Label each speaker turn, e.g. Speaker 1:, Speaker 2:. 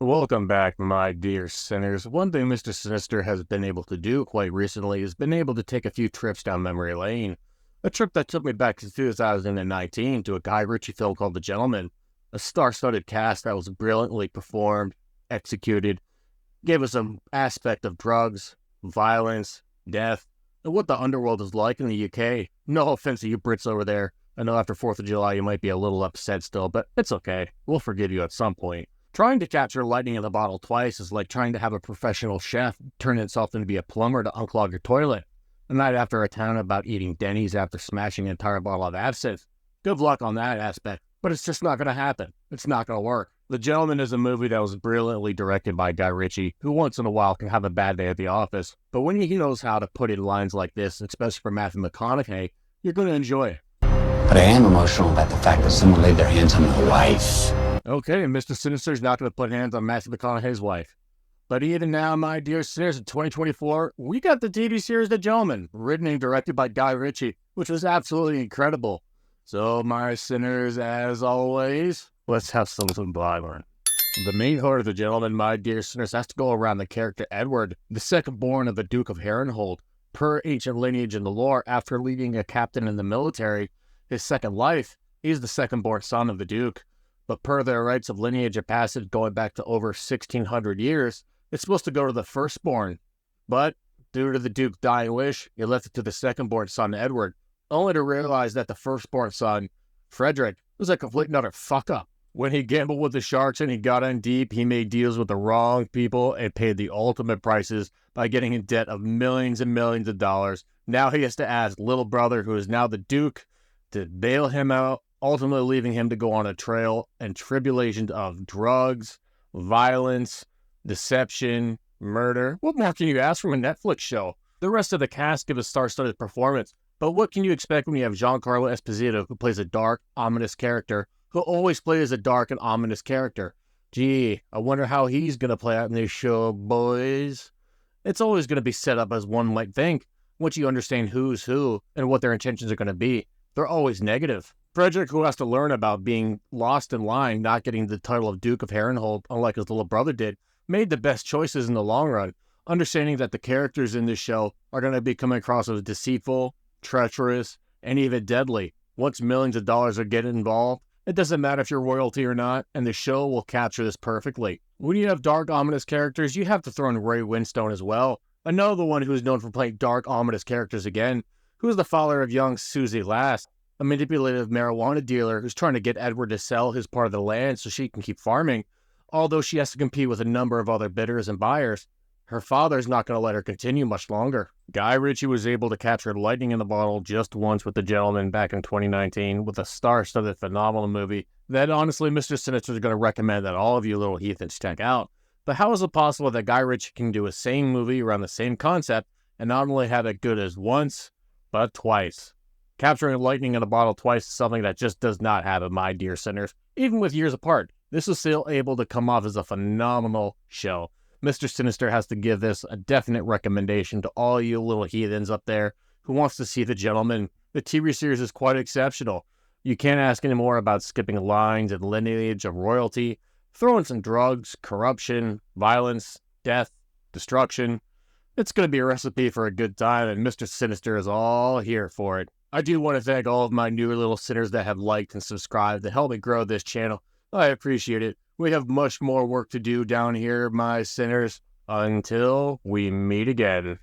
Speaker 1: Welcome back, my dear sinners. One thing Mr. Sinister has been able to do quite recently is been able to take a few trips down memory lane. A trip that took me back to 2019 to a Guy Ritchie film called The Gentlemen. A star-studded cast that was brilliantly performed, executed, gave us an aspect of drugs, violence, death, and what the underworld is like in the UK. No offense to you Brits over there. I know after 4th of July you might be a little upset still, but it's okay. We'll forgive you at some point. Trying to capture lightning in the bottle twice is like trying to have a professional chef turn himself into be a plumber to unclog your toilet. A night after a town about eating Denny's after smashing an entire bottle of absinthe. Good luck on that aspect, but it's just not going to happen. It's not going to work. The Gentleman is a movie that was brilliantly directed by Guy Ritchie, who once in a while can have a bad day at the office. But when he knows how to put in lines like this, especially for Matthew McConaughey, you're going to enjoy it.
Speaker 2: But I am emotional about the fact that someone laid their hands on my wife.
Speaker 1: Okay, Mr. Sinister's not going to put hands on Matthew McConaughey's wife. But even now, my dear sinners, in 2024, we got the TV series The Gentlemen, written and directed by Guy Ritchie, which was absolutely incredible. So, my sinners, as always, let's have some Bible. The main heart of The Gentlemen, my dear sinners, has to go around the character Edward, the second born of the Duke of Herrenhold. Per ancient lineage in the lore, after leading a captain in the military, his second life, he's the second-born son of the Duke. But per their rights of lineage and passage going back to over 1,600 years, it's supposed to go to the firstborn. But, due to the Duke's dying wish, he left it to the second-born son, Edward, only to realize that the firstborn son, Frederick, was a complete and utter fuck-up. When he gambled with the sharks and he got in deep, he made deals with the wrong people and paid the ultimate prices by getting in debt of millions and millions of dollars. Now he has to ask little brother, who is now the Duke, to bail him out, ultimately leaving him to go on a trail and tribulations of drugs, violence, deception, murder. What more can you ask from a Netflix show? The rest of the cast give a star-studded performance, but what can you expect when you have Giancarlo Esposito, who plays a dark, ominous character, who always plays a dark and ominous character? Gee, I wonder how he's going to play out in this show, boys. It's always going to be set up as one might think, once you understand who's who and what their intentions are going to be. They're always negative. Frederick, who has to learn about being lost in line, not getting the title of Duke of Herrenhold, unlike his little brother did, made the best choices in the long run, understanding that the characters in this show are going to be coming across as deceitful, treacherous, and even deadly. Once millions of dollars are getting involved, it doesn't matter if you're royalty or not, and the show will capture this perfectly. When you have dark, ominous characters, you have to throw in Ray Winstone as well. Another one who's known for playing dark, ominous characters again, who's the father of young Susie Last, a manipulative marijuana dealer who's trying to get Edward to sell his part of the land so she can keep farming, although she has to compete with a number of other bidders and buyers. Her father's not going to let her continue much longer. Guy Ritchie was able to capture lightning in the bottle just once with The Gentleman back in 2019 with a star-studded phenomenal movie that honestly Mr. Sinister is going to recommend that all of you little heathens check out. But how is it possible that Guy Ritchie can do a same movie around the same concept and not only have it good as once, but twice? Capturing lightning in a bottle twice is something that just does not happen, my dear sinners. Even with years apart, this is still able to come off as a phenomenal show. Mr. Sinister has to give this a definite recommendation to all you little heathens up there who wants to see The Gentleman. The TV series is quite exceptional. You can't ask any more about skipping lines and lineage of royalty, throwing some drugs, corruption, violence, death, destruction. It's going to be a recipe for a good time, and Mr. Sinister is all here for it. I do want to thank all of my new little sinners that have liked and subscribed to help me grow this channel. I appreciate it. We have much more work to do down here, my sinners. Until we meet again.